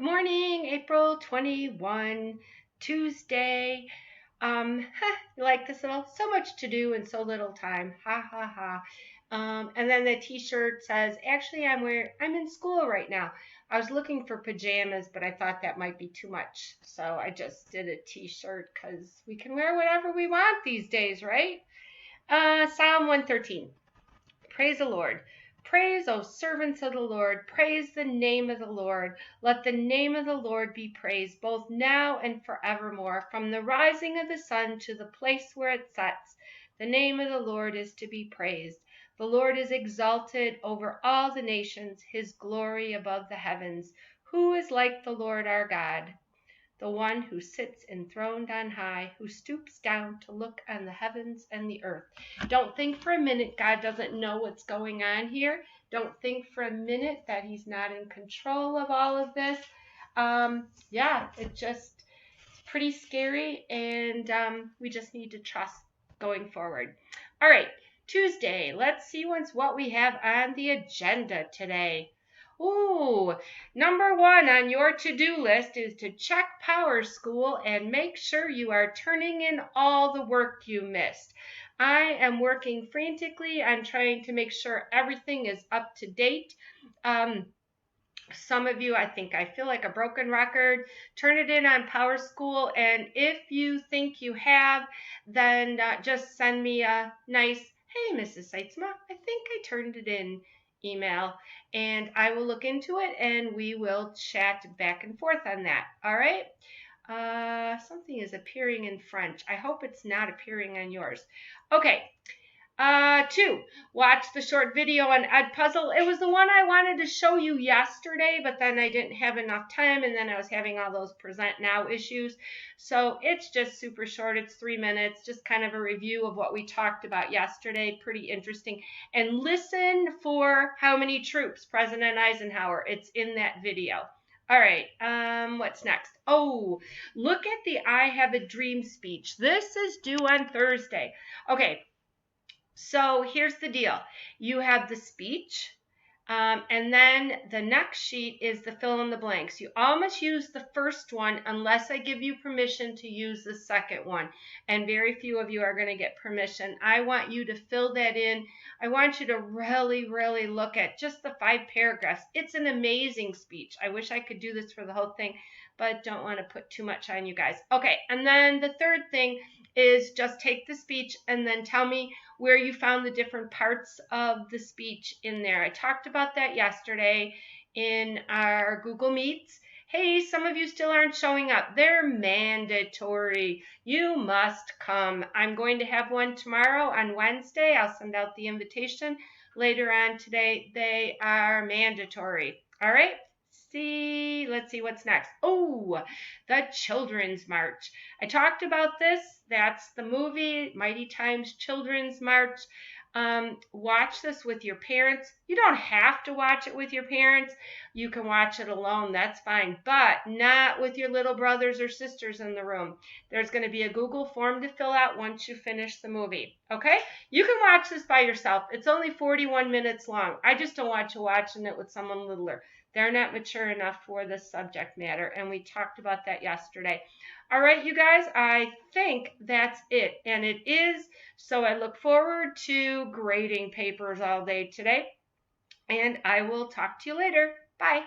Good morning, April 21, Tuesday. You like this little, so much to do in so little time. Ha ha ha. And then the t-shirt says, actually I'm in school right now. I was looking for pajamas, but I thought that might be too much. So I just did a t-shirt because we can wear whatever we want these days, right? Psalm 113. Praise the Lord. Praise, O servants of the Lord. Praise the name of the Lord. Let the name of the Lord be praised, both now and forevermore. From the rising of the sun to the place where it sets, the name of the Lord is to be praised. The Lord is exalted over all the nations, his glory above the heavens. Who is like the Lord our God? The one who sits enthroned on high, who stoops down to look on the heavens and the earth. Don't think for a minute God doesn't know what's going on here. Don't think for a minute that he's not in control of all of this. It's pretty scary, and we just need to trust going forward. All right, Tuesday. Let's see what we have on the agenda today. Ooh, number 1 on your to-do list is to check Power School and make sure you are turning in all the work you missed. I am working frantically on trying to make sure everything is up to date. Some of you, I feel like a broken record. Turn it in on Power School, and if you think you have, then just send me a nice, hey, Mrs. Seitzma, I think I turned it in email, and I will look into it, and we will chat back and forth on that. All right? Something is appearing in French. I hope it's not appearing on yours. Okay. 2, watch the short video on Edpuzzle. It was the one I wanted to show you yesterday, but then I didn't have enough time, and then I was having all those present now issues. So it's just super short. It's 3 minutes, just kind of a review of what we talked about yesterday. Pretty interesting. And listen for how many troops, President Eisenhower. It's in that video. All right, what's next? Oh, look at the I Have a Dream speech. This is due on Thursday. Okay. So here's the deal. You have the speech, and then the next sheet is the fill in the blanks. You almost use the first one unless I give you permission to use the second one, and very few of you are going to get permission. I want you to fill that in. I want you to really, really look at just the 5 paragraphs. It's an amazing speech. I wish I could do this for the whole thing, but don't want to put too much on you guys. Okay, and then the third thing is just take the speech and then tell me where you found the different parts of the speech in there. I talked about that yesterday in our Google Meets. Hey, some of you still aren't showing up. They're mandatory. You must come. I'm going to have one tomorrow on Wednesday. I'll send out the invitation later on today. They are mandatory. All right? Let's see what's next. Oh, the Children's March. I talked about this. That's the movie, Mighty Times Children's March. Watch this with your parents. You don't have to watch it with your parents. You can watch it alone. That's fine. But not with your little brothers or sisters in the room. There's going to be a Google form to fill out once you finish the movie. Okay? You can watch this by yourself. It's only 41 minutes long. I just don't want you watching it with someone littler. They're not mature enough for this subject matter, and we talked about that yesterday. All right, you guys, I think that's it, and it is, so I look forward to grading papers all day today, and I will talk to you later. Bye.